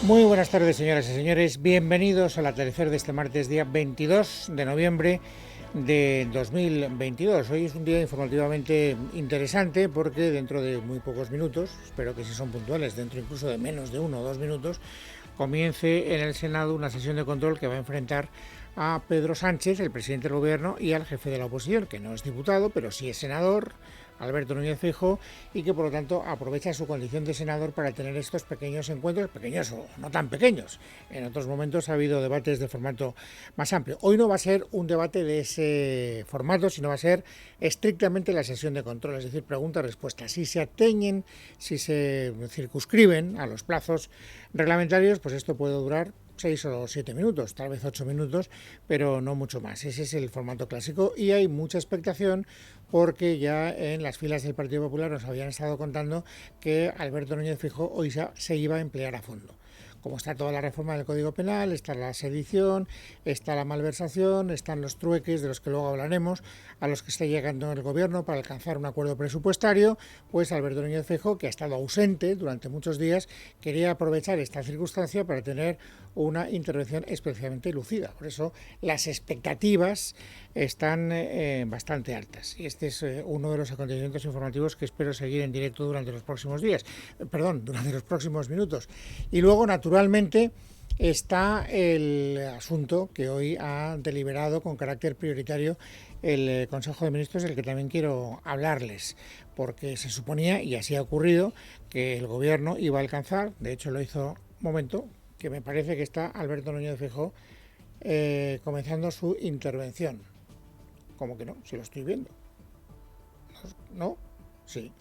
Muy buenas tardes, señoras y señores. Bienvenidos al atardecer de este martes, día 22 de noviembre de 2022. Hoy es un día informativamente interesante porque dentro de muy pocos minutos, espero que si son puntuales, dentro incluso de menos de 1 o 2 minutos, comience en el Senado una sesión de control que va a enfrentar a Pedro Sánchez, el presidente del gobierno, y al jefe de la oposición, que no es diputado, pero sí es senador, Alberto Núñez Feijóo, y que por lo tanto aprovecha su condición de senador para tener estos pequeños encuentros, pequeños o no tan pequeños. En otros momentos ha habido debates de formato más amplio. Hoy no va a ser un debate de ese formato, sino va a ser estrictamente la sesión de control, es decir, preguntas-respuestas. Si se atañen, si se circunscriben a los plazos reglamentarios, pues esto puede durar 6 o 7 minutos, tal vez 8 minutos, pero no mucho más. Ese es el formato clásico y hay mucha expectación porque ya en las filas del Partido Popular nos habían estado contando que Alberto Núñez Feijóo hoy se iba a emplear a fondo. Como está toda la reforma del Código Penal, está la sedición, está la malversación, están los trueques de los que luego hablaremos, a los que está llegando el Gobierno para alcanzar un acuerdo presupuestario, pues Alberto Núñez Feijóo, que ha estado ausente durante muchos días, quería aprovechar esta circunstancia para tener una intervención especialmente lucida. Por eso las expectativas están bastante altas. Y este es uno de los acontecimientos informativos que espero seguir en directo durante los próximos días, durante los próximos minutos. Y luego, naturalmente, está el asunto que hoy ha deliberado con carácter prioritario el Consejo de Ministros, del que también quiero hablarles, porque se suponía, y así ha ocurrido, que el Gobierno iba a alcanzar, de hecho lo hizo un momento, que me parece que está Alberto Núñez Feijóo comenzando su intervención. ¿Cómo que no? Si lo estoy viendo. ¿No? Sí.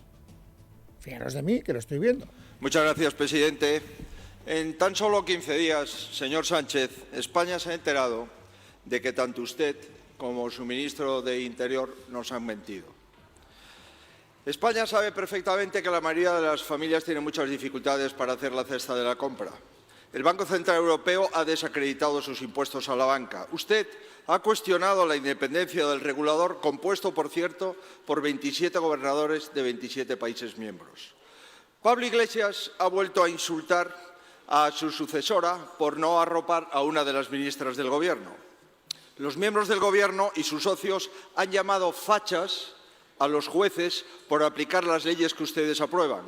Fijaros de mí, que lo estoy viendo. Muchas gracias, presidente. En tan solo 15 días, señor Sánchez, España se ha enterado de que tanto usted como su ministro de Interior nos han mentido. España sabe perfectamente que la mayoría de las familias tienen muchas dificultades para hacer la cesta de la compra. El Banco Central Europeo ha desacreditado sus impuestos a la banca. Usted ha cuestionado la independencia del regulador, compuesto, por cierto, por 27 gobernadores de 27 países miembros. Pablo Iglesias ha vuelto a insultar a su sucesora por no arropar a una de las ministras del Gobierno. Los miembros del Gobierno y sus socios han llamado fachas a los jueces por aplicar las leyes que ustedes aprueban.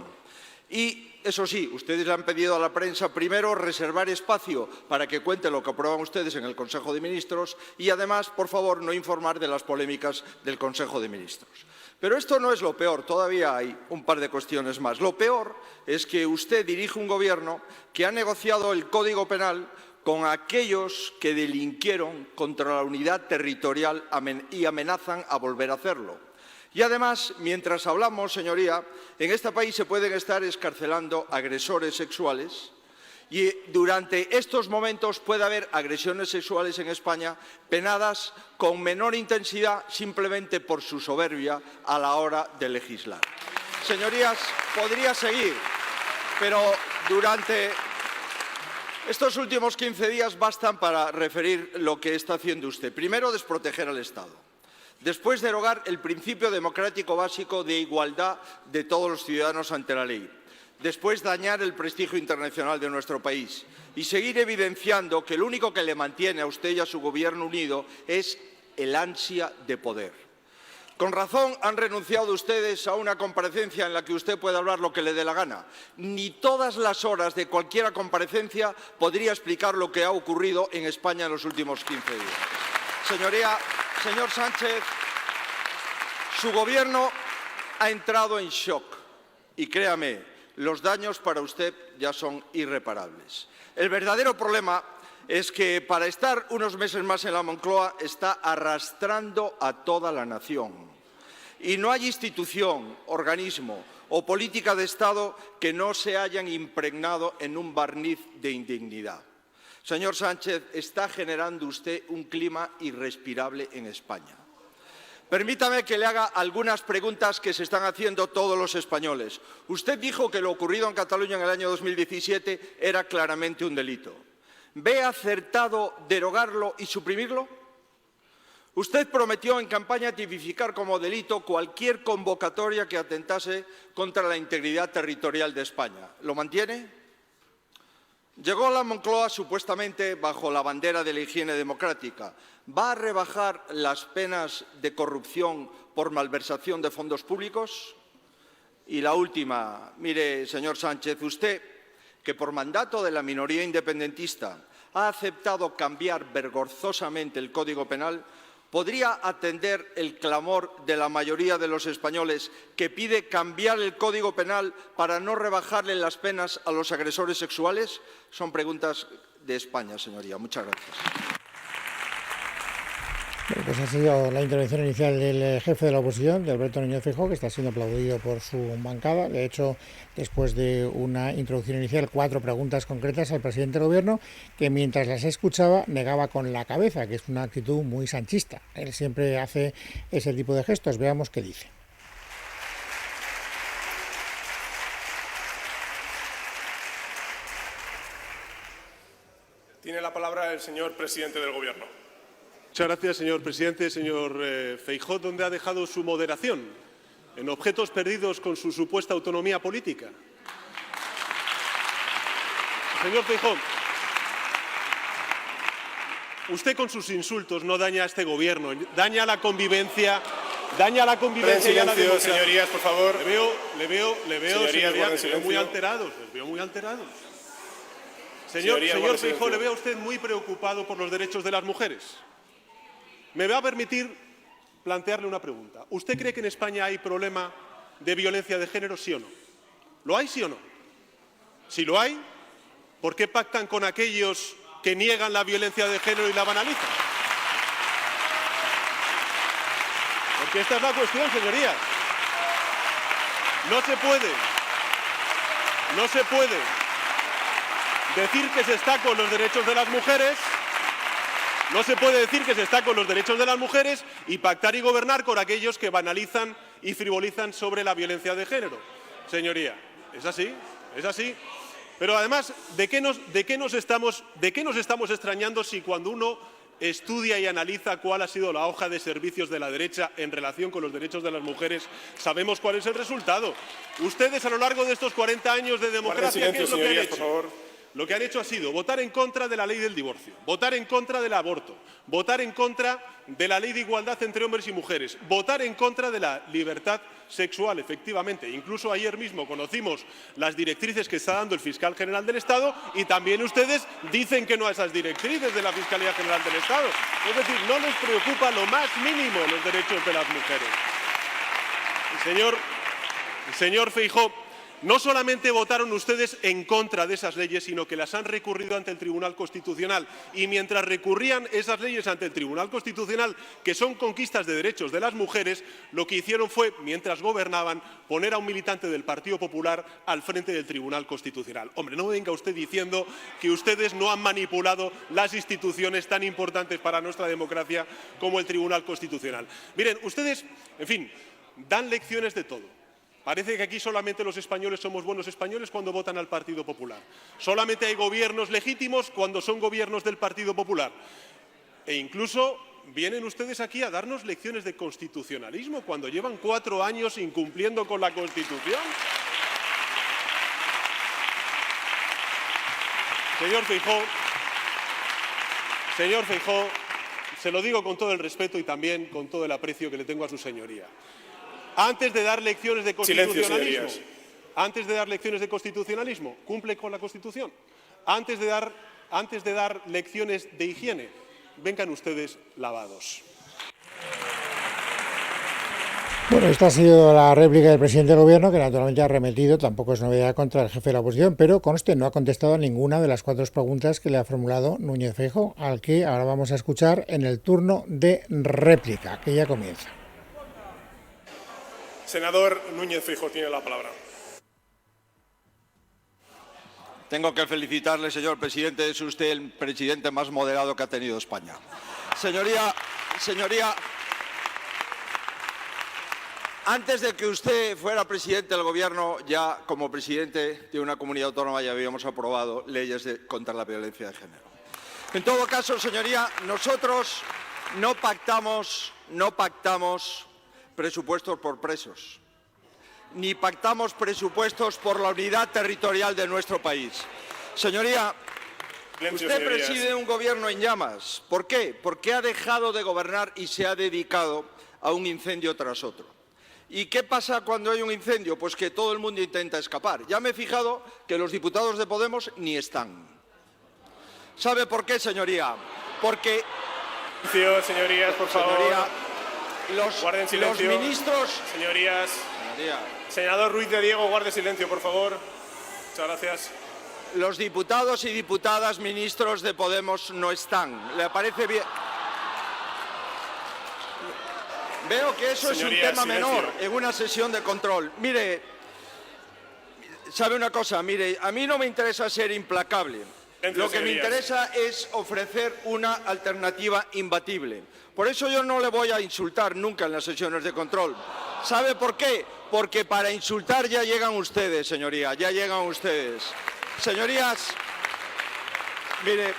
Y, eso sí, ustedes le han pedido a la prensa primero reservar espacio para que cuente lo que aprueban ustedes en el Consejo de Ministros y, además, por favor, no informar de las polémicas del Consejo de Ministros. Pero esto no es lo peor, todavía hay un par de cuestiones más. Lo peor es que usted dirige un Gobierno que ha negociado el Código Penal con aquellos que delinquieron contra la unidad territorial y amenazan a volver a hacerlo. Y además, mientras hablamos, señoría, en este país se pueden estar excarcelando agresores sexuales y durante estos momentos puede haber agresiones sexuales en España penadas con menor intensidad simplemente por su soberbia a la hora de legislar. Señorías, podría seguir, pero durante estos últimos 15 días bastan para referir lo que está haciendo usted. Primero, desproteger al Estado. Después, derogar el principio democrático básico de igualdad de todos los ciudadanos ante la ley. Después, dañar el prestigio internacional de nuestro país. Y seguir evidenciando que lo único que le mantiene a usted y a su Gobierno unido es el ansia de poder. Con razón han renunciado ustedes a una comparecencia en la que usted puede hablar lo que le dé la gana. Ni todas las horas de cualquier comparecencia podría explicar lo que ha ocurrido en España en los últimos 15 días. Señor Sánchez, su Gobierno ha entrado en shock y créame, los daños para usted ya son irreparables. El verdadero problema es que para estar unos meses más en la Moncloa está arrastrando a toda la nación. Y no hay institución, organismo o política de Estado que no se hayan impregnado en un barniz de indignidad. Señor Sánchez, está generando usted un clima irrespirable en España. Permítame que le haga algunas preguntas que se están haciendo todos los españoles. Usted dijo que lo ocurrido en Cataluña en el año 2017 era claramente un delito. ¿Ve acertado derogarlo y suprimirlo? Usted prometió en campaña tipificar como delito cualquier convocatoria que atentase contra la integridad territorial de España. ¿Lo mantiene? Llegó a la Moncloa supuestamente bajo la bandera de la higiene democrática. ¿Va a rebajar las penas de corrupción por malversación de fondos públicos? Y la última, mire, señor Sánchez, usted, que por mandato de la minoría independentista ha aceptado cambiar vergonzosamente el Código Penal, ¿podría atender el clamor de la mayoría de los españoles que pide cambiar el Código Penal para no rebajarle las penas a los agresores sexuales? Son preguntas de España, señoría. Muchas gracias. Bueno, pues ha sido la intervención inicial del jefe de la oposición, de Alberto Núñez Feijóo, que está siendo aplaudido por su bancada. De hecho, después de una introducción inicial, 4 preguntas concretas al presidente del Gobierno, que mientras las escuchaba negaba con la cabeza, que es una actitud muy sanchista. Él siempre hace ese tipo de gestos. Veamos qué dice. Tiene la palabra el señor presidente del Gobierno. Muchas gracias, señor presidente. Señor Feijóo, ¿dónde ha dejado su moderación? ¿En objetos perdidos con su supuesta autonomía política? Señor Feijóo, usted con sus insultos no daña a este Gobierno, daña la convivencia y a la democracia. Señorías, por favor. Le veo muy alterados, les veo muy alterados. Señor Feijóo, le veo a usted muy preocupado por los derechos de las mujeres. Me va a permitir plantearle una pregunta. ¿Usted cree que en España hay problema de violencia de género, sí o no? ¿Lo hay, sí o no? Si lo hay, ¿por qué pactan con aquellos que niegan la violencia de género y la banalizan? Porque esta es la cuestión, señorías. No se puede decir que se está con los derechos de las mujeres. No se puede decir que se está con los derechos de las mujeres y pactar y gobernar con aquellos que banalizan y frivolizan sobre la violencia de género. Señoría, es así, es así. Pero además, ¿de qué nos estamos extrañando si cuando uno estudia y analiza cuál ha sido la hoja de servicios de la derecha en relación con los derechos de las mujeres, sabemos cuál es el resultado? Ustedes, a lo largo de estos 40 años de democracia, ¿qué es lo que han hecho? Lo que han hecho ha sido votar en contra de la ley del divorcio, votar en contra del aborto, votar en contra de la ley de igualdad entre hombres y mujeres, votar en contra de la libertad sexual, efectivamente. Incluso ayer mismo conocimos las directrices que está dando el fiscal general del Estado y también ustedes dicen que no a esas directrices de la Fiscalía General del Estado. Es decir, no les preocupa lo más mínimo los derechos de las mujeres. Señor Feijóo, no solamente votaron ustedes en contra de esas leyes, sino que las han recurrido ante el Tribunal Constitucional. Y mientras recurrían esas leyes ante el Tribunal Constitucional, que son conquistas de derechos de las mujeres, lo que hicieron fue, mientras gobernaban, poner a un militante del Partido Popular al frente del Tribunal Constitucional. Hombre, no venga usted diciendo que ustedes no han manipulado las instituciones tan importantes para nuestra democracia como el Tribunal Constitucional. Miren, ustedes, en fin, dan lecciones de todo. Parece que aquí solamente los españoles somos buenos españoles cuando votan al Partido Popular. Solamente hay gobiernos legítimos cuando son gobiernos del Partido Popular. E incluso vienen ustedes aquí a darnos lecciones de constitucionalismo cuando llevan 4 años incumpliendo con la Constitución. Señor Feijóo, se lo digo con todo el respeto y también con todo el aprecio que le tengo a su señoría. Antes de dar lecciones de constitucionalismo, cumple con la Constitución. Antes de dar lecciones de higiene, vengan ustedes lavados. Bueno, esta ha sido la réplica del presidente del Gobierno, que naturalmente ha arremetido, tampoco es novedad, contra el jefe de la oposición, pero conste, no ha contestado a ninguna de las 4 preguntas que le ha formulado Núñez Feijóo, al que ahora vamos a escuchar en el turno de réplica, que ya comienza. Senador Núñez Feijóo tiene la palabra. Tengo que felicitarle, señor presidente, es usted el presidente más moderado que ha tenido España. Señoría, antes de que usted fuera presidente del Gobierno, ya como presidente de una comunidad autónoma ya habíamos aprobado leyes contra la violencia de género. En todo caso, señoría, nosotros no pactamos presupuestos por presos, ni pactamos presupuestos por la unidad territorial de nuestro país. Señoría, Silencio, usted señorías. preside un gobierno en llamas. ¿Por qué? Porque ha dejado de gobernar y se ha dedicado a un incendio tras otro. ¿Y qué pasa cuando hay un incendio? Pues que todo el mundo intenta escapar. Ya me he fijado que los diputados de Podemos ni están. ¿Sabe por qué, señoría? Porque, Silencio, señorías, por favor. señoría, Guarden los silencio. ministros... Señorías. Señoría, Senador Ruiz de Diego, guarde silencio, por favor. Muchas gracias. los diputados y diputadas ministros de Podemos no están. ¿Le parece bien? Veo que eso Señorías, es un tema silencio. menor en una sesión de control. Mire, ¿sabe una cosa? Mire, a mí no me interesa ser implacable. Silencio, Lo que me señorías. interesa es ofrecer una alternativa imbatible. Por eso yo no le voy a insultar nunca en las sesiones de control. ¿Sabe por qué? Porque para insultar ya llegan ustedes, señoría, ya llegan ustedes. Señorías, mire,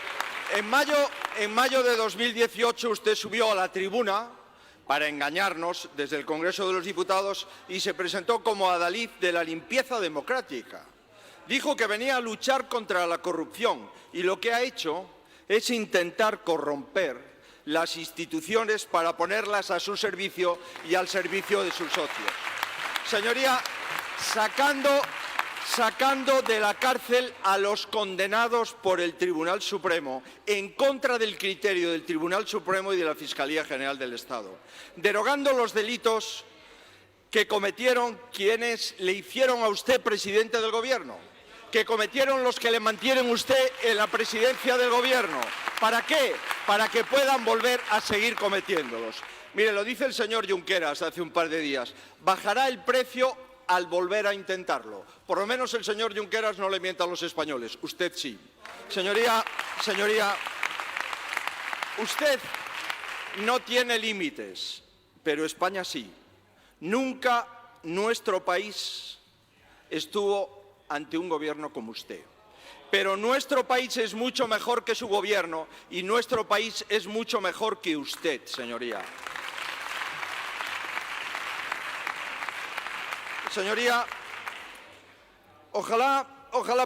en mayo de 2018 usted subió a la tribuna para engañarnos desde el Congreso de los Diputados y se presentó como adalid de la limpieza democrática. Dijo que venía a luchar contra la corrupción y lo que ha hecho es intentar corromper las instituciones para ponerlas a su servicio y al servicio de sus socios. Señoría, sacando de la cárcel a los condenados por el Tribunal Supremo en contra del criterio del Tribunal Supremo y de la Fiscalía General del Estado, derogando los delitos que cometieron quienes le hicieron a usted presidente del Gobierno, que cometieron los que le mantienen usted en la presidencia del Gobierno. ¿Para qué? Para que puedan volver a seguir cometiéndolos. Mire, lo dice el señor Junqueras hace un par de días, bajará el precio al volver a intentarlo. Por lo menos el señor Junqueras no le mienta a los españoles, usted sí. Señoría, usted no tiene límites, pero España sí. Nunca nuestro país estuvo ante un gobierno como usted. Pero nuestro país es mucho mejor que su gobierno y nuestro país es mucho mejor que usted, señoría. Señoría, ojalá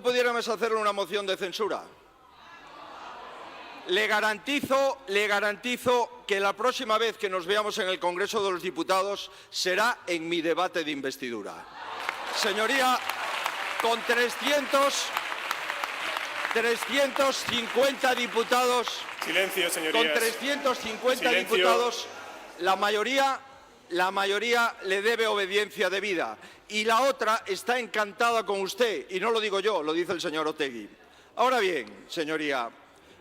pudiéramos hacerle una moción de censura. Le garantizo que la próxima vez que nos veamos en el Congreso de los Diputados será en mi debate de investidura. Señoría, con 350 diputados, Silencio, señorías. con 350 Silencio. diputados, la mayoría le debe obediencia debida. Y la otra está encantada con usted, y no lo digo yo, lo dice el señor Otegi. Ahora bien, señoría,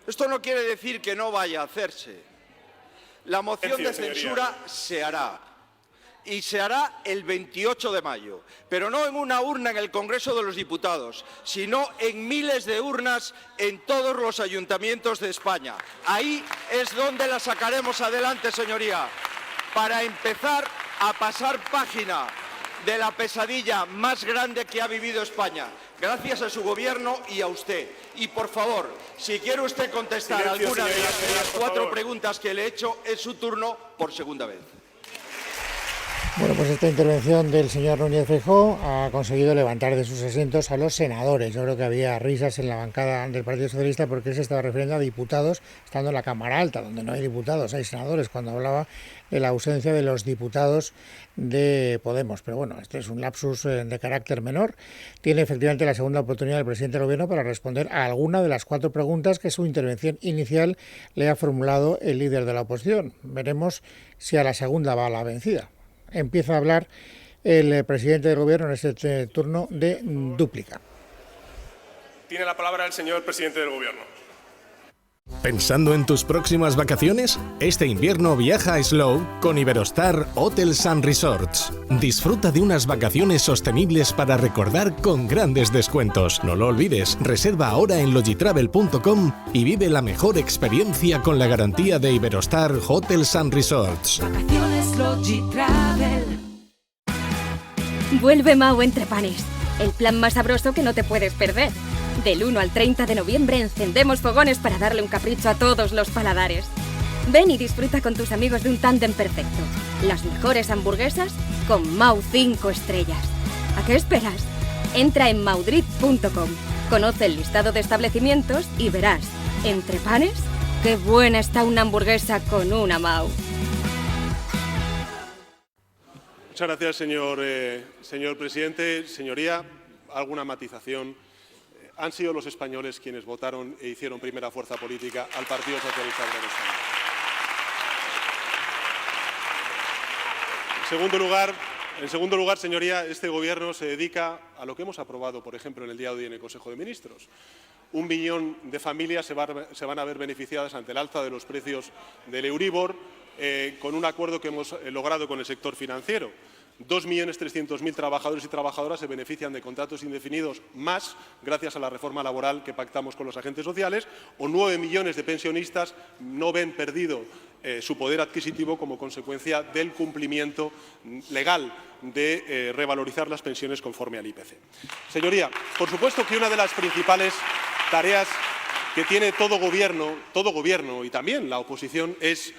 esto no quiere decir que no vaya a hacerse. La moción de censura se hará. Y se hará el 28 de mayo, pero no en una urna en el Congreso de los Diputados, sino en miles de urnas en todos los ayuntamientos de España. Ahí es donde la sacaremos adelante, señoría, para empezar a pasar página de la pesadilla más grande que ha vivido España, gracias a su gobierno y a usted. Y por favor, si quiere usted contestar Silencio, alguna de señorías, las por 4 favor. preguntas que le he hecho, es su turno por segunda vez. Bueno, pues esta intervención del señor Núñez Feijóo ha conseguido levantar de sus asientos a los senadores. Yo creo que había risas en la bancada del Partido Socialista porque él se estaba refiriendo a diputados, estando en la Cámara Alta, donde no hay diputados, hay senadores, cuando hablaba de la ausencia de los diputados de Podemos. Pero bueno, este es un lapsus de carácter menor. Tiene efectivamente la segunda oportunidad el presidente del Gobierno para responder a alguna de las 4 preguntas que su intervención inicial le ha formulado el líder de la oposición. Veremos si a la segunda va a la vencida. Empieza a hablar el presidente del Gobierno en este turno de dúplica. Tiene la palabra el señor presidente del Gobierno. ¿Pensando en tus próximas vacaciones? Este invierno viaja a Slow con Iberostar Hotels & Resorts. Disfruta de unas vacaciones sostenibles para recordar con grandes descuentos. No lo olvides, reserva ahora en logitravel.com y vive la mejor experiencia con la garantía de Iberostar Hotels & Resorts. Vacaciones Logitravel. Vuelve Mau Entre Panes, el plan más sabroso que no te puedes perder. Del 1 al 30 de noviembre encendemos fogones para darle un capricho a todos los paladares. Ven y disfruta con tus amigos de un tándem perfecto. Las mejores hamburguesas con Mau 5 estrellas. ¿A qué esperas? Entra en maudrid.com. Conoce el listado de establecimientos y verás, entre panes, qué buena está una hamburguesa con una Mau. Muchas gracias, señor presidente. Señoría, alguna matización. Han sido los españoles quienes votaron e hicieron primera fuerza política al Partido Socialista Obrero Español. En segundo lugar, señoría, este Gobierno se dedica a lo que hemos aprobado, por ejemplo, en el día de hoy en el Consejo de Ministros. 1 millón de familias se van a ver beneficiadas ante el alza de los precios del Euribor con un acuerdo que hemos logrado con el sector financiero. 2.300.000 trabajadores y trabajadoras se benefician de contratos indefinidos más gracias a la reforma laboral que pactamos con los agentes sociales, o 9 millones de pensionistas no ven perdido su poder adquisitivo como consecuencia del cumplimiento legal de revalorizar las pensiones conforme al IPC. Señoría, por supuesto que una de las principales tareas que tiene todo gobierno y también la oposición es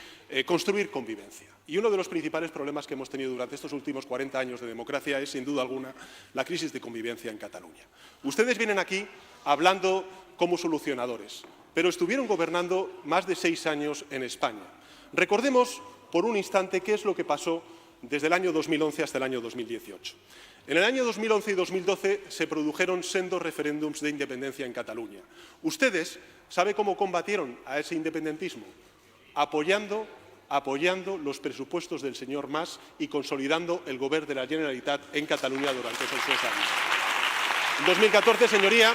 construir convivencia. Y uno de los principales problemas que hemos tenido durante estos últimos 40 años de democracia es, sin duda alguna, la crisis de convivencia en Cataluña. Ustedes vienen aquí hablando como solucionadores, pero estuvieron gobernando más de 6 años en España. Recordemos por un instante qué es lo que pasó desde el año 2011 hasta el año 2018. En el año 2011 y 2012 se produjeron sendos referéndums de independencia en Cataluña. Ustedes, ¿sabe cómo combatieron a ese independentismo? Apoyando los presupuestos del señor Mas y consolidando el Govern de la Generalitat en Cataluña durante esos 6 años. En 2014, señoría,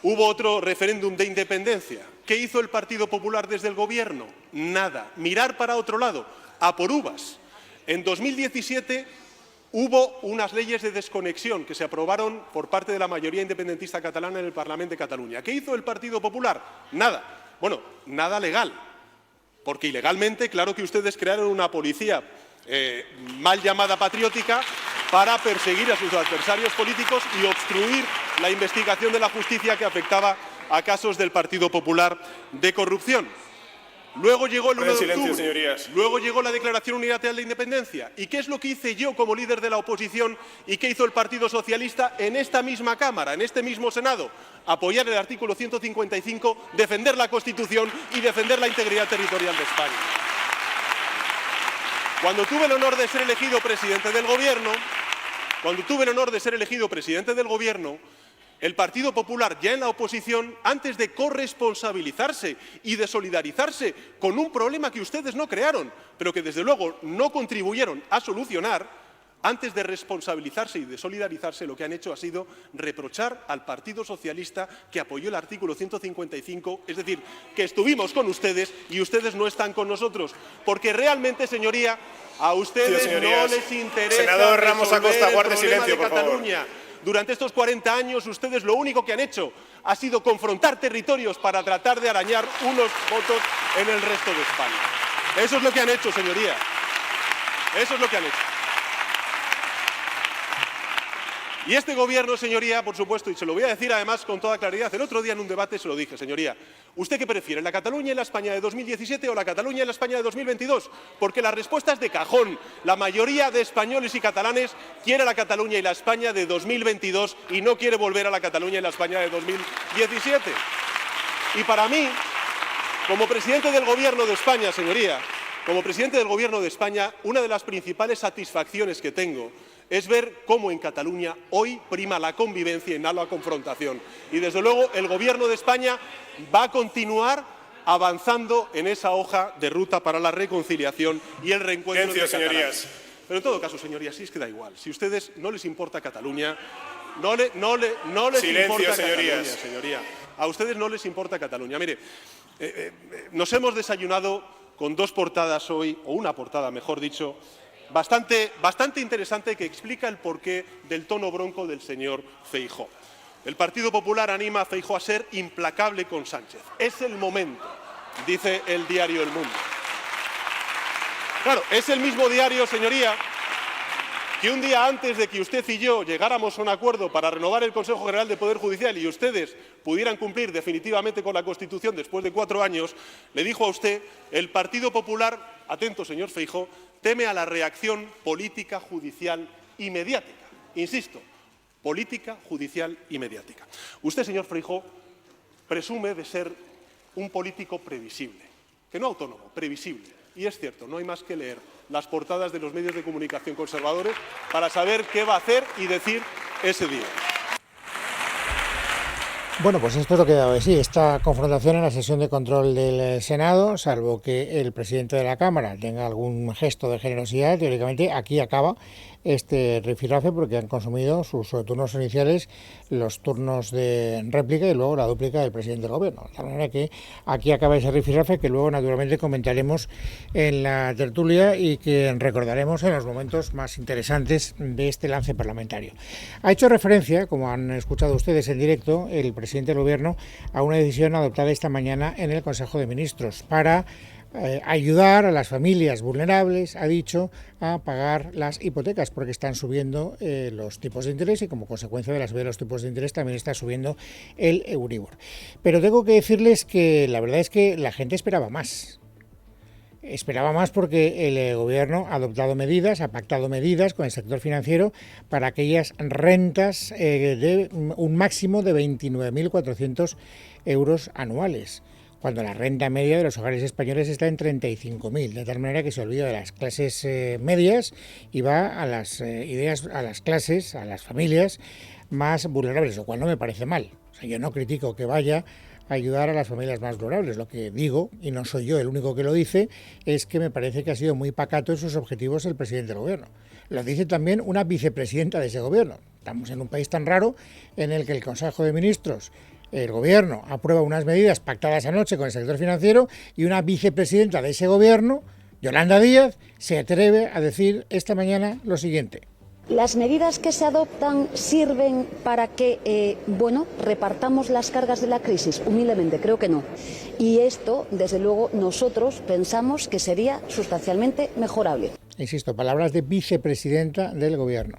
hubo otro referéndum de independencia. ¿Qué hizo el Partido Popular desde el Gobierno? Nada. Mirar para otro lado, a por uvas. En 2017 hubo unas leyes de desconexión que se aprobaron por parte de la mayoría independentista catalana en el Parlamento de Cataluña. ¿Qué hizo el Partido Popular? Nada. Bueno, nada legal, porque ilegalmente, claro que ustedes crearon una policía mal llamada patriótica para perseguir a sus adversarios políticos y obstruir la investigación de la justicia que afectaba a casos del Partido Popular de corrupción. Luego llegó el 1 de octubre, luego llegó la Declaración Unilateral de Independencia. ¿Y qué es lo que hice yo como líder de la oposición y qué hizo el Partido Socialista en esta misma Cámara, en este mismo Senado? Apoyar el artículo 155, defender la Constitución y defender la integridad territorial de España. Cuando tuve el honor de ser elegido presidente del Gobierno, el Partido Popular, ya en la oposición, antes de corresponsabilizarse y de solidarizarse con un problema que ustedes no crearon, pero que desde luego no contribuyeron a solucionar, antes de responsabilizarse y de solidarizarse, lo que han hecho ha sido reprochar al Partido Socialista que apoyó el artículo 155, es decir, que estuvimos con ustedes y ustedes no están con nosotros, porque realmente, señoría, a ustedes no les interesa Senador Ramos Acosta, guarde silencio, por favor. Durante estos 40 años, ustedes lo único que han hecho ha sido confrontar territorios para tratar de arañar unos votos en el resto de España. Eso es lo que han hecho, señoría. Eso es lo que han hecho. Y este Gobierno, señoría, por supuesto, y se lo voy a decir además con toda claridad, el otro día en un debate se lo dije, señoría, ¿usted qué prefiere, la Cataluña y la España de 2017 o la Cataluña y la España de 2022? Porque la respuesta es de cajón. La mayoría de españoles y catalanes quiere la Cataluña y la España de 2022 y no quiere volver a la Cataluña y la España de 2017. Y para mí, como presidente del Gobierno de España, señoría, como presidente del Gobierno de España, una de las principales satisfacciones que tengo es ver cómo en Cataluña hoy prima la convivencia y no la confrontación. Y desde luego el Gobierno de España va a continuar avanzando en esa hoja de ruta para la reconciliación y el reencuentro de catalanes. Pero en todo caso, señorías, sí es que da igual. Si a ustedes no les importa Cataluña, no les importa Cataluña, señoría. A ustedes no les importa Cataluña. Mire, nos hemos desayunado con 2 portadas hoy, o una portada, mejor dicho, bastante interesante, que explica el porqué del tono bronco del señor Feijóo. El Partido Popular anima a Feijóo a ser implacable con Sánchez. Es el momento, dice el diario El Mundo. Claro, es el mismo diario, señoría, que un día antes de que usted y yo llegáramos a un acuerdo para renovar el Consejo General del Poder Judicial y ustedes pudieran cumplir definitivamente con la Constitución después de 4 años, le dijo a usted: el Partido Popular, atento señor Feijóo, teme a la reacción política, judicial y mediática. Insisto, política, judicial y mediática. Usted, señor Feijóo, presume de ser un político previsible, que no autónomo, previsible. Y es cierto, no hay más que leer las portadas de los medios de comunicación conservadores para saber qué va a hacer y decir ese día. Bueno, pues esto es lo que daba de sí, esta confrontación en la sesión de control del Senado, salvo que el presidente de la Cámara tenga algún gesto de generosidad, teóricamente aquí acaba este rifirrafe porque han consumido sus turnos iniciales, los turnos de réplica y luego la dúplica del presidente del Gobierno. De tal manera que aquí acaba ese rifirrafe que luego naturalmente comentaremos en la tertulia y que recordaremos en los momentos más interesantes de este lance parlamentario. Ha hecho referencia, como han escuchado ustedes en directo, el presidente del Gobierno a una decisión adoptada esta mañana en el Consejo de Ministros para ayudar a las familias vulnerables, ha dicho, a pagar las hipotecas porque están subiendo los tipos de interés y como consecuencia de la subida de los tipos de interés también está subiendo el Euribor. Pero tengo que decirles que la verdad es que la gente esperaba más. Esperaba más porque el Gobierno ha adoptado medidas, ha pactado medidas con el sector financiero para aquellas rentas de un máximo de 29.400 euros anuales, cuando la renta media de los hogares españoles está en 35.000, de tal manera que se olvida de las clases medias y va a las a las clases, a las familias más vulnerables, lo cual no me parece mal. O sea, yo no critico que vaya a ayudar a las familias más vulnerables. Lo que digo, y no soy yo el único que lo dice, es que me parece que ha sido muy pacato en sus objetivos el presidente del Gobierno. Lo dice también una vicepresidenta de ese Gobierno. Estamos en un país tan raro en el que el Consejo de Ministros, el Gobierno aprueba unas medidas pactadas anoche con el sector financiero y una vicepresidenta de ese Gobierno, Yolanda Díaz, se atreve a decir esta mañana lo siguiente. ¿Las medidas que se adoptan sirven para que, repartamos las cargas de la crisis? Humildemente, creo que no. Y esto, desde luego, nosotros pensamos que sería sustancialmente mejorable. Insisto, palabras de vicepresidenta del Gobierno.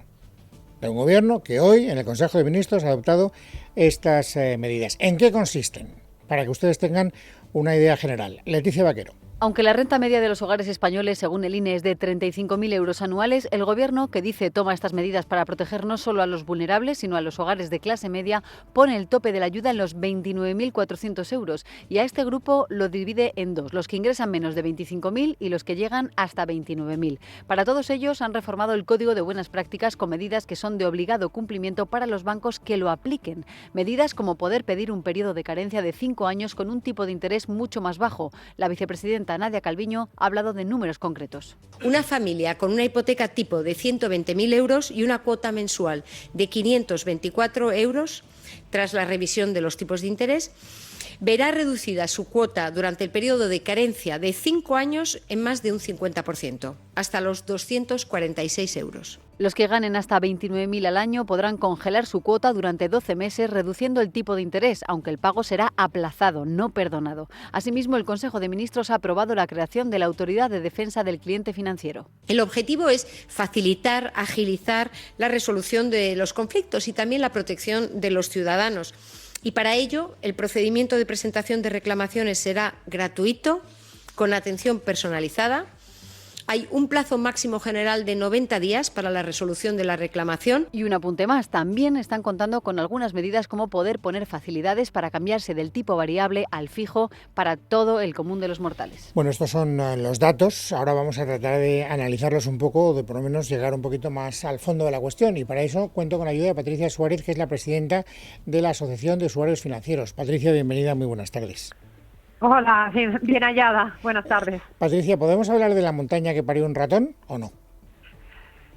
De un Gobierno que hoy, en el Consejo de Ministros, ha adoptado estas medidas. ¿En qué consisten? Para que ustedes tengan una idea general. Leticia Vaquero. Aunque la renta media de los hogares españoles, según el INE, es de 35.000 euros anuales, el Gobierno, que dice toma estas medidas para proteger no solo a los vulnerables, sino a los hogares de clase media, pone el tope de la ayuda en los 29.400 euros. Y a este grupo lo divide en dos, los que ingresan menos de 25.000 y los que llegan hasta 29.000. Para todos ellos han reformado el Código de Buenas Prácticas con medidas que son de obligado cumplimiento para los bancos que lo apliquen. Medidas como poder pedir un periodo de carencia de 5 años con un tipo de interés mucho más bajo. La vicepresidenta Nadia Calviño ha hablado de números concretos. Una familia con una hipoteca tipo de 120.000 euros y una cuota mensual de 524 euros, tras la revisión de los tipos de interés, verá reducida su cuota durante el periodo de carencia de 5 años en más de un 50%, hasta los 246 euros. Los que ganen hasta 29.000 al año podrán congelar su cuota durante 12 meses, reduciendo el tipo de interés, aunque el pago será aplazado, no perdonado. Asimismo, el Consejo de Ministros ha aprobado la creación de la Autoridad de Defensa del Cliente Financiero. El objetivo es facilitar, agilizar la resolución de los conflictos y también la protección de los ciudadanos. Y para ello, el procedimiento de presentación de reclamaciones será gratuito, con atención personalizada. Hay un plazo máximo general de 90 días para la resolución de la reclamación. Y un apunte más, también están contando con algunas medidas como poder poner facilidades para cambiarse del tipo variable al fijo para todo el común de los mortales. Bueno, estos son los datos. Ahora vamos a tratar de analizarlos un poco, o de por lo menos llegar un poquito más al fondo de la cuestión. Y para eso cuento con la ayuda de Patricia Suárez, que es la presidenta de la Asociación de Usuarios Financieros. Patricia, bienvenida, muy buenas tardes. Hola, bien hallada. Buenas tardes. Patricia, ¿podemos hablar de la montaña que parió un ratón o no?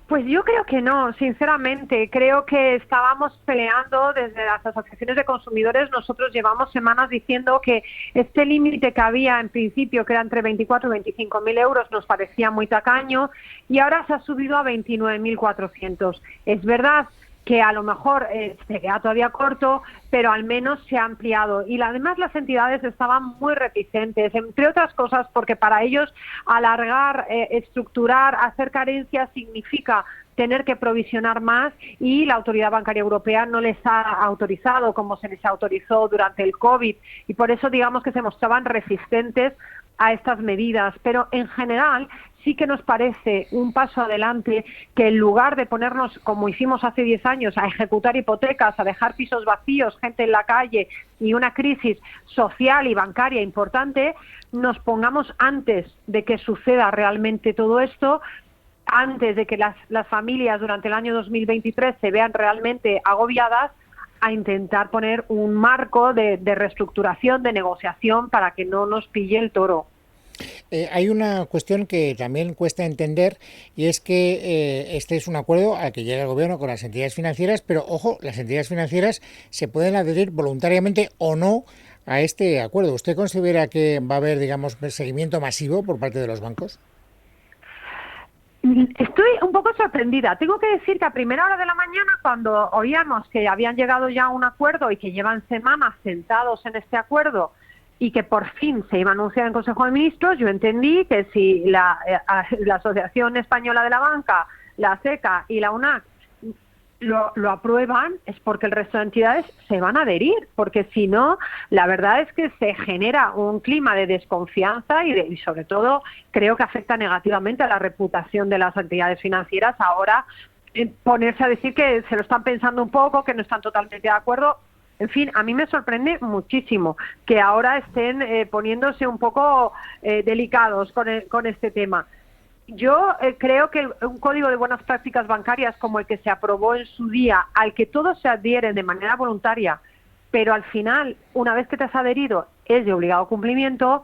Pues yo creo que no, sinceramente. Creo que estábamos peleando desde las asociaciones de consumidores. Nosotros llevamos semanas diciendo que este límite que había en principio, que era entre 24 y 25.000 euros, nos parecía muy tacaño y ahora se ha subido a 29.400. Es verdad que a lo mejor se queda todavía corto, pero al menos se ha ampliado. Y además las entidades estaban muy reticentes, entre otras cosas porque para ellos alargar, estructurar, hacer carencias significa tener que provisionar más y la Autoridad Bancaria Europea no les ha autorizado como se les autorizó durante el COVID y por eso digamos que se mostraban resistentes a estas medidas. Pero en general sí que nos parece un paso adelante que en lugar de ponernos, como hicimos hace 10 años, a ejecutar hipotecas, a dejar pisos vacíos, gente en la calle y una crisis social y bancaria importante, nos pongamos antes de que suceda realmente todo esto, antes de que las familias durante el año 2023 se vean realmente agobiadas, a intentar poner un marco de reestructuración, de negociación, para que no nos pille el toro. Hay una cuestión que también cuesta entender, y es que este es un acuerdo al que llega el gobierno con las entidades financieras, pero ojo, las entidades financieras se pueden adherir voluntariamente o no a este acuerdo. ¿Usted considera que va a haber, digamos, seguimiento masivo por parte de los bancos? Estoy un poco sorprendida. Tengo que decir que a primera hora de la mañana, cuando oíamos que habían llegado ya a un acuerdo y que llevan semanas sentados en este acuerdo y que por fin se iba a anunciar en Consejo de Ministros, yo entendí que si la Asociación Española de la Banca, la SECA y la UNAC lo aprueban, es porque el resto de entidades se van a adherir, porque si no, la verdad es que se genera un clima de desconfianza y sobre todo creo que afecta negativamente a la reputación de las entidades financieras. Ahora ponerse a decir que se lo están pensando un poco, que no están totalmente de acuerdo. En fin, a mí me sorprende muchísimo que ahora estén poniéndose un poco delicados con este tema. Yo creo que un código de buenas prácticas bancarias como el que se aprobó en su día, al que todos se adhieren de manera voluntaria, pero al final, una vez que te has adherido, es de obligado cumplimiento,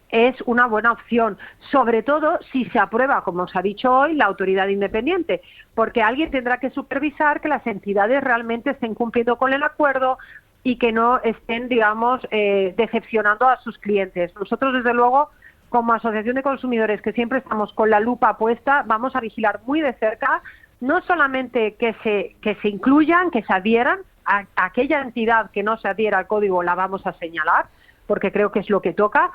es una buena opción, sobre todo si se aprueba, como os ha dicho hoy, la autoridad independiente, porque alguien tendrá que supervisar que las entidades realmente estén cumpliendo con el acuerdo y que no estén, digamos, decepcionando a sus clientes. Nosotros, desde luego, como Asociación de Consumidores, que siempre estamos con la lupa puesta, vamos a vigilar muy de cerca, no solamente que se incluyan, que se adhieran, a aquella entidad que no se adhiera al código la vamos a señalar, porque creo que es lo que toca,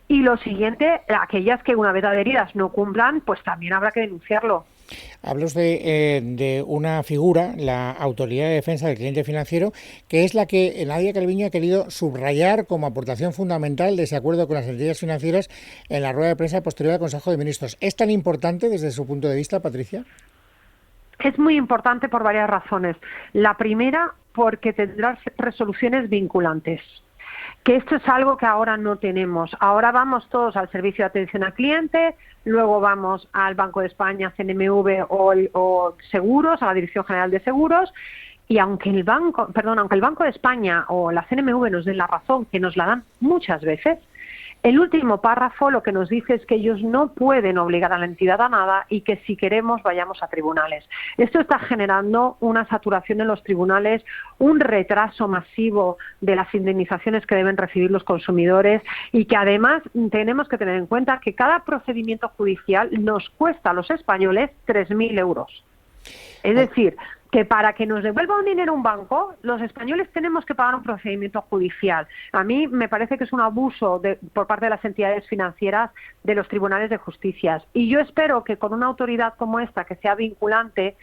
y lo siguiente, aquellas que una vez adheridas no cumplan, pues también habrá que denunciarlo. Habla usted de una figura, la Autoridad de Defensa del Cliente Financiero, que es la que Nadia Calviño ha querido subrayar como aportación fundamental de ese acuerdo con las entidades financieras en la rueda de prensa posterior al Consejo de Ministros. ¿Es tan importante desde su punto de vista, Patricia? Es muy importante por varias razones. La primera, porque tendrá resoluciones vinculantes, que esto es algo que ahora no tenemos. Ahora vamos todos al Servicio de Atención al Cliente, luego vamos al Banco de España, CNMV o Seguros, a la Dirección General de Seguros, y aunque el Banco de España o la CNMV nos den la razón, que nos la dan muchas veces, el último párrafo lo que nos dice es que ellos no pueden obligar a la entidad a nada y que si queremos vayamos a tribunales. Esto está generando una saturación en los tribunales, un retraso masivo de las indemnizaciones que deben recibir los consumidores y que además tenemos que tener en cuenta que cada procedimiento judicial nos cuesta a los españoles 3.000 euros. Es decir, que para que nos devuelva un dinero un banco, los españoles tenemos que pagar un procedimiento judicial. A mí me parece que es un abuso por parte de las entidades financieras de los tribunales de justicia. Y yo espero que con una autoridad como esta, que sea vinculante,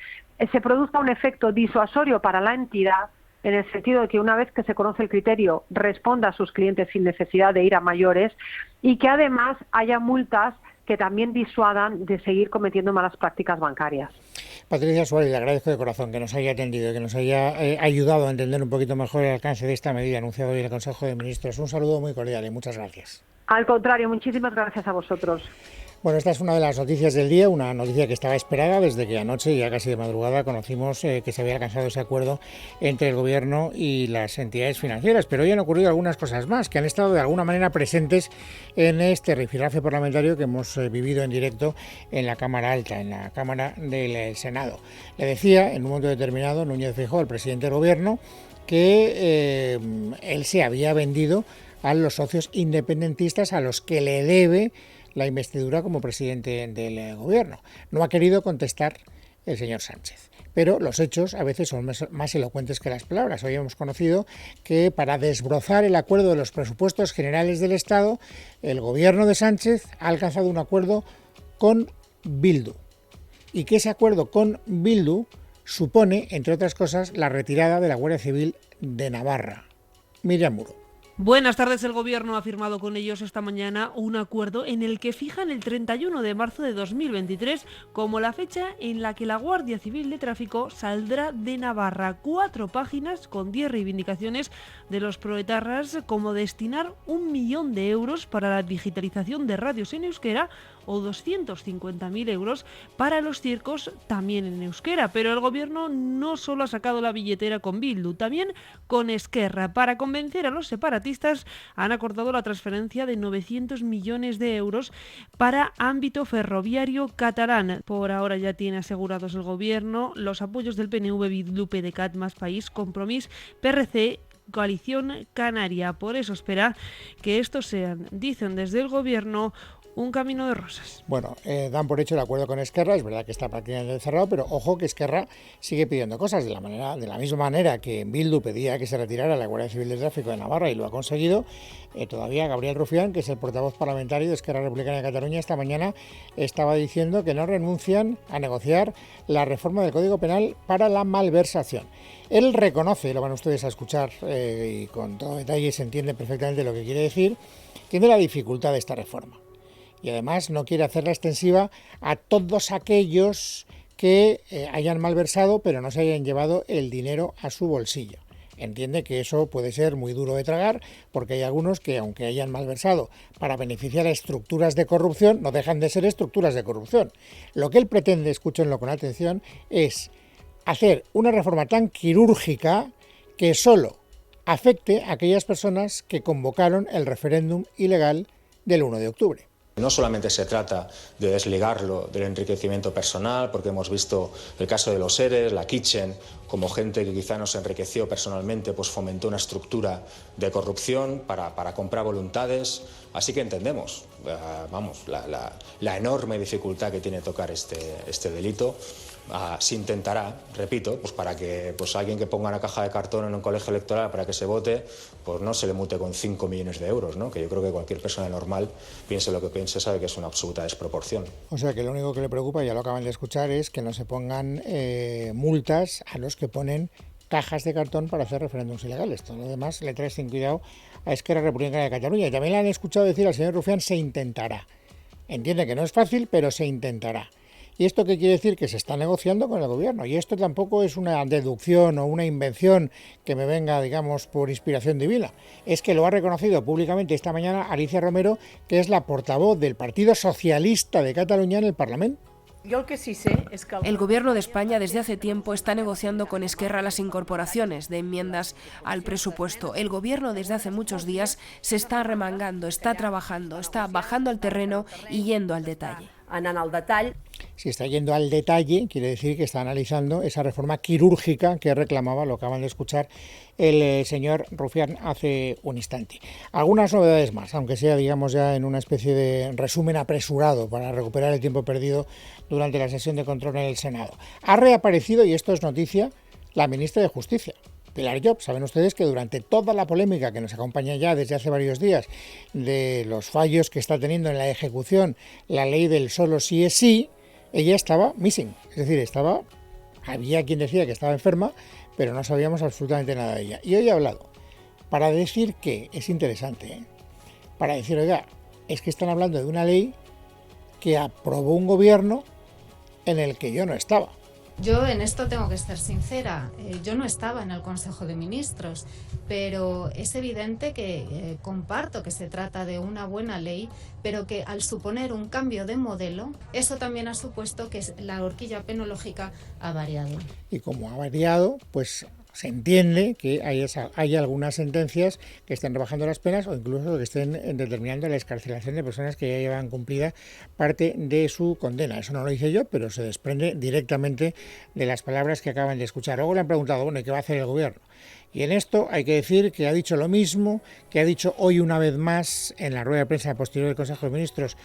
se produzca un efecto disuasorio para la entidad, en el sentido de que una vez que se conoce el criterio, responda a sus clientes sin necesidad de ir a mayores, y que además haya multas que también disuadan de seguir cometiendo malas prácticas bancarias. Patricia Suárez, le agradezco de corazón que nos haya atendido, que nos haya ayudado a entender un poquito mejor el alcance de esta medida anunciada hoy en el Consejo de Ministros. Un saludo muy cordial y muchas gracias. Al contrario, muchísimas gracias a vosotros. Bueno, esta es una de las noticias del día, una noticia que estaba esperada desde que anoche, ya casi de madrugada, conocimos que se había alcanzado ese acuerdo entre el Gobierno y las entidades financieras. Pero hoy han ocurrido algunas cosas más que han estado de alguna manera presentes en este rifirrafe parlamentario que hemos vivido en directo en la Cámara Alta, en la Cámara del Senado. Le decía, en un momento determinado, Núñez Feijóo, el presidente del Gobierno, que él se había vendido a los socios independentistas a los que le debe la investidura como presidente del Gobierno. No ha querido contestar el señor Sánchez, pero los hechos a veces son más elocuentes que las palabras. Hoy hemos conocido que para desbrozar el acuerdo de los presupuestos generales del Estado, el Gobierno de Sánchez ha alcanzado un acuerdo con Bildu, y que ese acuerdo con Bildu supone, entre otras cosas, la retirada de la Guardia Civil de Navarra. Miriam Muro. Buenas tardes. El Gobierno ha firmado con ellos esta mañana un acuerdo en el que fijan el 31 de marzo de 2023 como la fecha en la que la Guardia Civil de Tráfico saldrá de Navarra. 4 páginas con 10 reivindicaciones de los proetarras, como destinar 1 millón de euros para la digitalización de radios en euskera o 250.000 euros para los circos también en euskera. Pero el Gobierno no solo ha sacado la billetera con Bildu, también con Esquerra. Para convencer a los separatistas han acordado la transferencia de 900 millones de euros para ámbito ferroviario catalán. Por ahora ya tiene asegurados el Gobierno los apoyos del PNV, Bildu, PDeCAT, Más País, Compromís, PRC, Coalición Canaria. Por eso espera que estos sean, dicen desde el Gobierno, un camino de rosas. Bueno, dan por hecho el acuerdo con Esquerra, es verdad que está prácticamente cerrado, pero ojo que Esquerra sigue pidiendo cosas de la misma manera que Bildu pedía que se retirara la Guardia Civil de Tráfico de Navarra y lo ha conseguido. Todavía Gabriel Rufián, que es el portavoz parlamentario de Esquerra Republicana de Cataluña, esta mañana estaba diciendo que no renuncian a negociar la reforma del Código Penal para la malversación. Él reconoce, lo van ustedes a escuchar y con todo detalle se entiende perfectamente lo que quiere decir, tiene la dificultad de esta reforma. Y además no quiere hacerla extensiva a todos aquellos que hayan malversado pero no se hayan llevado el dinero a su bolsillo. Entiende que eso puede ser muy duro de tragar porque hay algunos que, aunque hayan malversado para beneficiar a estructuras de corrupción, no dejan de ser estructuras de corrupción. Lo que él pretende, escúchenlo con atención, es hacer una reforma tan quirúrgica que solo afecte a aquellas personas que convocaron el referéndum ilegal del 1 de octubre. No solamente se trata de desligarlo del enriquecimiento personal, porque hemos visto el caso de los ERES, la Kitchen, como gente que quizá no se enriqueció personalmente, pues fomentó una estructura de corrupción para comprar voluntades. Así que entendemos, la enorme dificultad que tiene tocar este delito. Se intentará, repito, pues para que alguien que ponga una caja de cartón en un colegio electoral para que se vote, pues no se le mute con 5 millones de euros, ¿no? Que yo creo que cualquier persona normal, piense lo que piense, sabe que es una absoluta desproporción. O sea que lo único que le preocupa, ya lo acaban de escuchar, es que no se pongan multas a los que ponen cajas de cartón para hacer referéndums ilegales. Todo lo demás le trae sin cuidado a Esquerra Republicana de Cataluña. Y también le han escuchado decir al señor Rufián, se intentará. Entiende que no es fácil, pero se intentará. ¿Y esto qué quiere decir? Que se está negociando con el Gobierno. Y esto tampoco es una deducción o una invención que me venga, digamos, por inspiración divina. Es que lo ha reconocido públicamente esta mañana Alicia Romero, que es la portavoz del Partido Socialista de Cataluña en el Parlamento. Yo el que sí sé es que el Gobierno de España desde hace tiempo está negociando con Esquerra las incorporaciones de enmiendas al presupuesto. El Gobierno desde hace muchos días se está remangando, está trabajando, está bajando al terreno y yendo al detalle. Si está yendo al detalle, quiere decir que está analizando esa reforma quirúrgica que reclamaba, lo acaban de escuchar, el señor Rufián hace un instante. Algunas novedades más, aunque sea, digamos, ya en una especie de resumen apresurado para recuperar el tiempo perdido durante la sesión de control en el Senado. Ha reaparecido, y esto es noticia, la ministra de Justicia, Pilar Llop. Saben ustedes que durante toda la polémica que nos acompaña ya desde hace varios días de los fallos que está teniendo en la ejecución la ley del solo sí es sí, ella estaba missing, es decir, había quien decía que estaba enferma, pero no sabíamos absolutamente nada de ella. Y hoy ha hablado para decir que es interesante, para decir, oiga, es que están hablando de una ley que aprobó un gobierno en el que yo no estaba. Yo en esto tengo que ser sincera, yo no estaba en el Consejo de Ministros, pero es evidente que comparto que se trata de una buena ley, pero que al suponer un cambio de modelo, eso también ha supuesto que la horquilla penológica ha variado. Y como ha variado, pues se entiende que hay algunas sentencias que estén rebajando las penas o incluso que estén determinando la excarcelación de personas que ya llevan cumplida parte de su condena. Eso no lo hice yo, pero se desprende directamente de las palabras que acaban de escuchar. Luego le han preguntado, bueno, ¿y qué va a hacer el Gobierno? Y en esto hay que decir que ha dicho lo mismo, que ha dicho hoy una vez más en la rueda de prensa posterior del Consejo de Ministros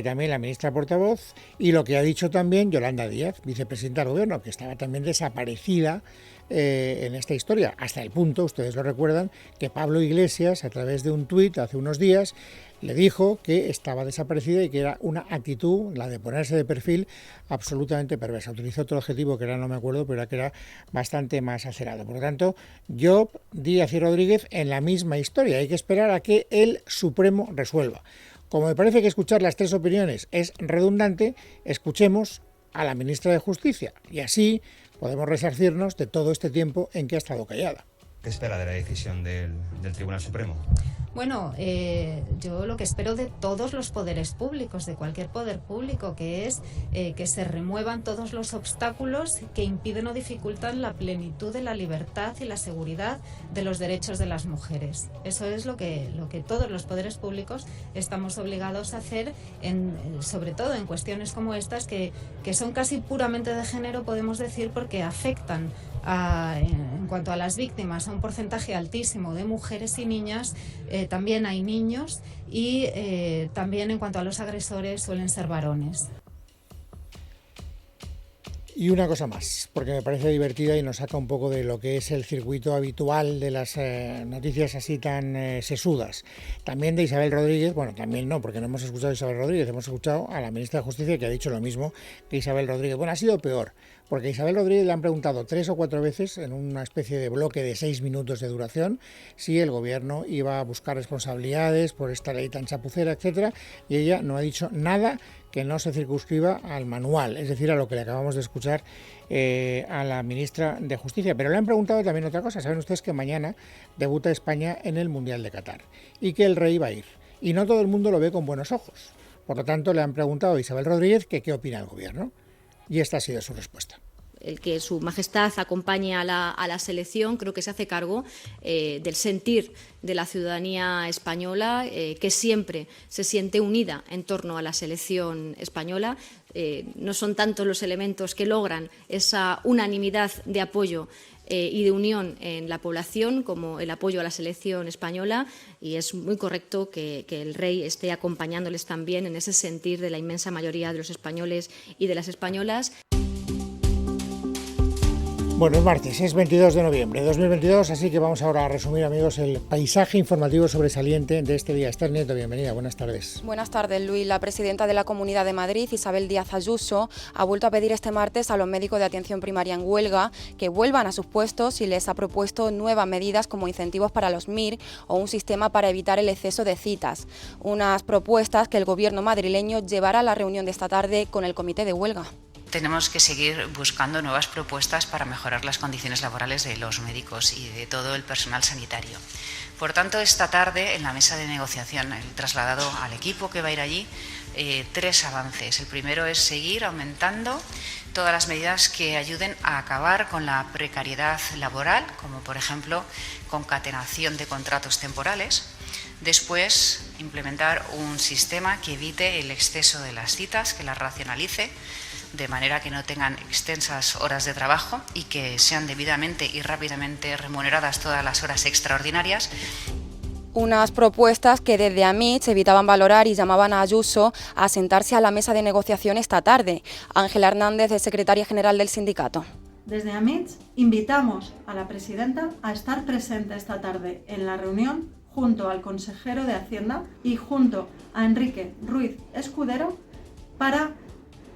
también la ministra portavoz, y lo que ha dicho también Yolanda Díaz, vicepresidenta del Gobierno, que estaba también desaparecida en esta historia, hasta el punto, ustedes lo recuerdan, que Pablo Iglesias, a través de un tuit hace unos días, le dijo que estaba desaparecida y que era una actitud, la de ponerse de perfil, absolutamente perversa. Utilizó otro adjetivo que ahora no me acuerdo, pero era que era bastante más acerado. Por lo tanto, Job, Díaz y Rodríguez en la misma historia. Hay que esperar a que el Supremo resuelva. Como me parece que escuchar las tres opiniones es redundante, escuchemos a la ministra de Justicia y así podemos resarcirnos de todo este tiempo en que ha estado callada. ¿Qué espera de la decisión del Tribunal Supremo? Bueno, yo lo que espero de todos los poderes públicos, de cualquier poder público, que es que se remuevan todos los obstáculos que impiden o dificultan la plenitud de la libertad y la seguridad de los derechos de las mujeres. Eso es lo que todos los poderes públicos estamos obligados a hacer, sobre todo en cuestiones como estas, que son casi puramente de género, podemos decir, porque afectan en cuanto a las víctimas, a un porcentaje altísimo de mujeres y niñas, también hay niños y también en cuanto a los agresores suelen ser varones. Y una cosa más, porque me parece divertida y nos saca un poco de lo que es el circuito habitual de las noticias así tan sesudas. También de Isabel Rodríguez, bueno, también no, porque no hemos escuchado a Isabel Rodríguez, hemos escuchado a la ministra de Justicia, que ha dicho lo mismo que Isabel Rodríguez. Bueno, ha sido peor, porque a Isabel Rodríguez le han preguntado 3 o 4 veces, en una especie de bloque de 6 minutos de duración, si el gobierno iba a buscar responsabilidades por esta ley tan chapucera, etcétera, y ella no ha dicho nada que no se circunscriba al manual, es decir, a lo que le acabamos de escuchar a la ministra de Justicia. Pero le han preguntado también otra cosa. Saben ustedes que mañana debuta España en el Mundial de Qatar y que el rey va a ir. Y no todo el mundo lo ve con buenos ojos. Por lo tanto, le han preguntado a Isabel Rodríguez que qué opina el gobierno. Y esta ha sido su respuesta. El que Su Majestad acompañe a la selección, creo que se hace cargo del sentir de la ciudadanía española, que siempre se siente unida en torno a la selección española. No son tantos los elementos que logran esa unanimidad de apoyo y de unión en la población como el apoyo a la selección española, y es muy correcto que el rey esté acompañándoles también en ese sentir de la inmensa mayoría de los españoles y de las españolas. Bueno, es martes, es 22 de noviembre de 2022, así que vamos ahora a resumir, amigos, el paisaje informativo sobresaliente de este día. Esther Nieto, bienvenida, buenas tardes. Buenas tardes, Luis. La presidenta de la Comunidad de Madrid, Isabel Díaz Ayuso, ha vuelto a pedir este martes a los médicos de atención primaria en huelga que vuelvan a sus puestos y les ha propuesto nuevas medidas como incentivos para los MIR o un sistema para evitar el exceso de citas. Unas propuestas que el gobierno madrileño llevará a la reunión de esta tarde con el comité de huelga. Tenemos que seguir buscando nuevas propuestas para mejorar las condiciones laborales de los médicos y de todo el personal sanitario. Por tanto, esta tarde en la mesa de negociación he trasladado al equipo que va a ir allí 3 avances. El primero es seguir aumentando todas las medidas que ayuden a acabar con la precariedad laboral, como por ejemplo concatenación de contratos temporales. Después, implementar un sistema que evite el exceso de las citas, que las racionalice, de manera que no tengan extensas horas de trabajo y que sean debidamente y rápidamente remuneradas todas las horas extraordinarias. Unas propuestas que desde AMITS evitaban valorar y llamaban a Ayuso a sentarse a la mesa de negociación esta tarde. Ángela Hernández es secretaria general del sindicato. Desde AMITS invitamos a la presidenta a estar presente esta tarde en la reunión junto al consejero de Hacienda y junto a Enrique Ruiz Escudero para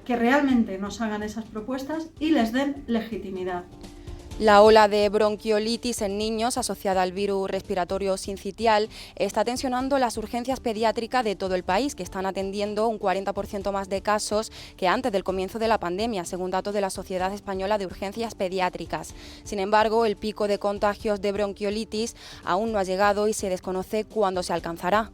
que realmente nos hagan esas propuestas y les den legitimidad. La ola de bronquiolitis en niños asociada al virus respiratorio sincitial está tensionando las urgencias pediátricas de todo el país, que están atendiendo un 40% más de casos que antes del comienzo de la pandemia, según datos de la Sociedad Española de Urgencias Pediátricas. Sin embargo, el pico de contagios de bronquiolitis aún no ha llegado y se desconoce cuándo se alcanzará.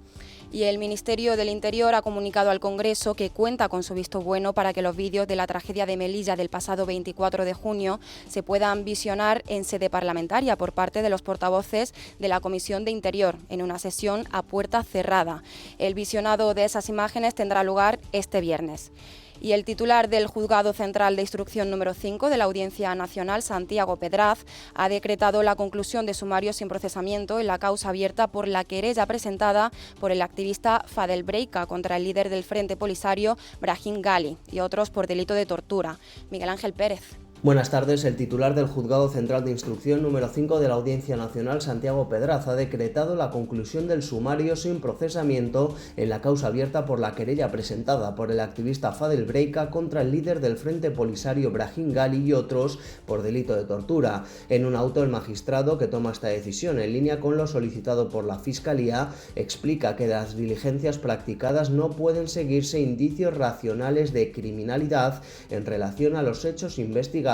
Y el Ministerio del Interior ha comunicado al Congreso que cuenta con su visto bueno para que los vídeos de la tragedia de Melilla del pasado 24 de junio se puedan visionar en sede parlamentaria por parte de los portavoces de la Comisión de Interior en una sesión a puerta cerrada. El visionado de esas imágenes tendrá lugar este viernes. Y el titular del Juzgado Central de Instrucción número 5 de la Audiencia Nacional, Santiago Pedraz, ha decretado la conclusión de sumario sin procesamiento en la causa abierta por la querella presentada por el activista Fadel Breika contra el líder del Frente Polisario, Brahim Ghali, y otros por delito de tortura. Miguel Ángel Pérez. Buenas tardes. El titular del Juzgado Central de Instrucción número 5 de la Audiencia Nacional, Santiago Pedraz, ha decretado la conclusión del sumario sin procesamiento en la causa abierta por la querella presentada por el activista Fadel Breika contra el líder del Frente Polisario, Brahim Ghali, y otros por delito de tortura. En un auto, el magistrado que toma esta decisión, en línea con lo solicitado por la Fiscalía, explica que de las diligencias practicadas no pueden seguirse indicios racionales de criminalidad en relación a los hechos investigados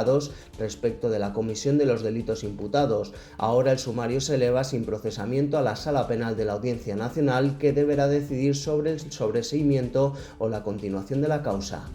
respecto de la comisión de los delitos imputados. Ahora el sumario se eleva sin procesamiento a la Sala Penal de la Audiencia Nacional, que deberá decidir sobre el sobreseimiento o la continuación de la causa.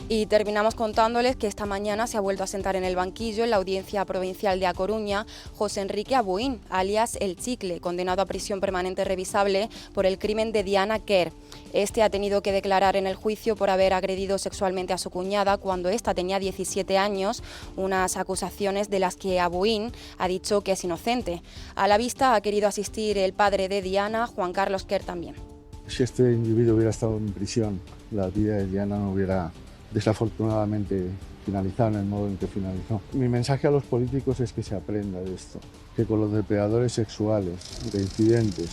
Y terminamos contándoles que esta mañana se ha vuelto a sentar en el banquillo en la Audiencia Provincial de A Coruña José Enrique Abuín, alias El Chicle, condenado a prisión permanente revisable por el crimen de Diana Quer. Este ha tenido que declarar en el juicio por haber agredido sexualmente a su cuñada cuando ésta tenía 17 años, unas acusaciones de las que Abuín ha dicho que es inocente. A la vista ha querido asistir el padre de Diana, Juan Carlos Quer, también. Si este individuo hubiera estado en prisión, la vida de Diana no hubiera desafortunadamente finalizado en el modo en que finalizó. Mi mensaje a los políticos es que se aprenda de esto, que con los depredadores sexuales, reincidentes,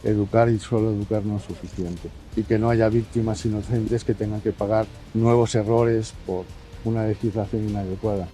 educar y solo educar no es suficiente, y que no haya víctimas inocentes que tengan que pagar nuevos errores por una legislación inadecuada.